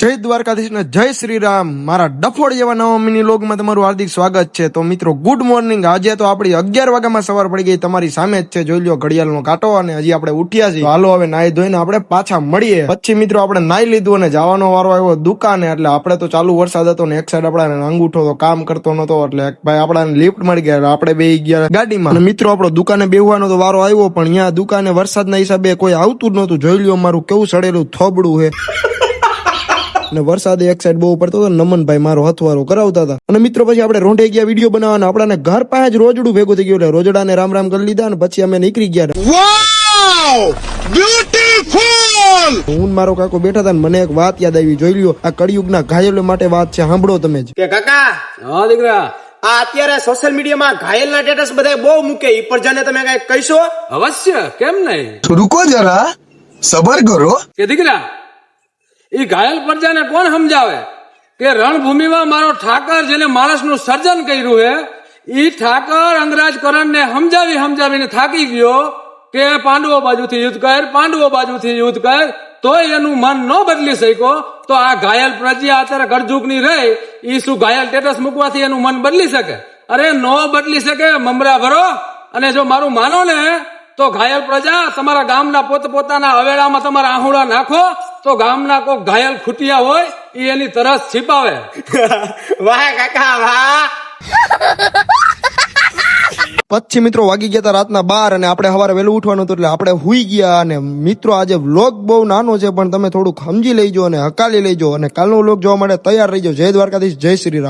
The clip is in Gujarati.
જય દ્વારકાધીશ ને જય શ્રી રામ. મારા ડફોડ જેવા નવા મિની લોગમાં તમારું હાર્દિક સ્વાગત છે. તો મિત્રો ગુડ મોર્નિંગ. આજે તો આપણી 11 વાગ્યામાં સવાર પડી ગઈ, તમારી સામે જ છે, જોઈ લો ઘડિયાળનો કાંટો. અને હજી આપણે ઉઠ્યા છીએ. હાલો હવે નાઈ ધોઈને આપણે પાછા મળીએ. પછી મિત્રો આપણે નાઈ લીધું અને જવાનો વારો આવ્યો દુકાને. એટલે આપણે તો ચાલુ વરસાદ હતો ને એક સાઈડ આપણા અંગૂઠો તો કામ કરતો નતો, એટલે ભાઈ આપણાને લિફ્ટ મળી ગયા. આપણે બે ગયા ગાડીમાં. અને મિત્રો આપણો દુકાને બેહવાનો તો વારો આવ્યો, પણ અહીંયા દુકાને વરસાદના હિસાબે કોઈ આવતું જ નતું. જોઈ લો મારું કેવું સડેલું થોબડું છે. અને વરસાદ એક સાઈડ બહુ પડતો હતો. નમનભાઈ મારો હથવારો કરાવતા હતા. અને મિત્રો પછી આપણે રોંઢે ગયા વિડીયો બનાવવાના. આપણાને ઘર પાસે જ રોજડું ભેગું થઈ ગયું, એટલે રોજડાને રામ રામ કરી લીધા. અને પછી અમે નીકળી ગયા. હું મારો કાકો બેઠા હતા. મને એક વાત યાદ આવી. જોઈ લ્યો, આ કળિયુગના ઘાયલો માટે વાત છે, સાંભળો તમે જ. કે કાકા, હા દીકરા, આ અત્યારે સોશિયલ મીડિયામાં ઘાયલના સ્ટેટસ બધા બહુ મૂકે, ઈ પર જાને તમે કઈ કહીશો? અવશ્ય, કેમ નહીં. રૂકો જરા, સબર કરો. કે દીકરા, ઈ ઘાયલ પ્રજાને કોણ સમજાવે કે રણભૂમિમાં મારો ઠાકર જેને માણસનું સર્જન કર્યું હે, ઈ ઠાકર અંગરાજકરણને સમજાવીને થાકી ગયો કે પાંડવો બાજુથી યુદ્ધ કર, પાંડવો બાજુથી યુદ્ધ કર, તોય એનું મન ન બદલી શક્યો. તો આ ઘાયલ પ્રજા અત્યારે ગળઝૂકની રહી, ઈ શું ઘાયલ સ્ટેટસ મૂકવાથી એનું મન બદલી શકે? અરે નો બદલી શકે, મમરા ભરો. અને જો મારું માનો ને તો ઘાયલ પ્રજા તમારા ગામના પોતપોતાના અવેડામાં તમારા આહુડા નાખો, તો ગામના કોઈ ઘાયલ ખૂટિયા હોય એ એની તરસ છીપાવે. વાહ કાકા વાહ. પછી મિત્રો વાગી ગયા હતા રાતના 12 અને આપણે સવારે વહેલું ઉઠવાનું હતું, એટલે આપણે હુઈ ગયા. અને મિત્રો આજે વ્લોગ બહુ નાનો છે, પણ તમે થોડુંક સમજી લેજો અને હકાલી લેજો. અને કાલનો વ્લોગ જોવા માટે તૈયાર રહીજો. જય દ્વારકાધીશ, જય શ્રી રામ.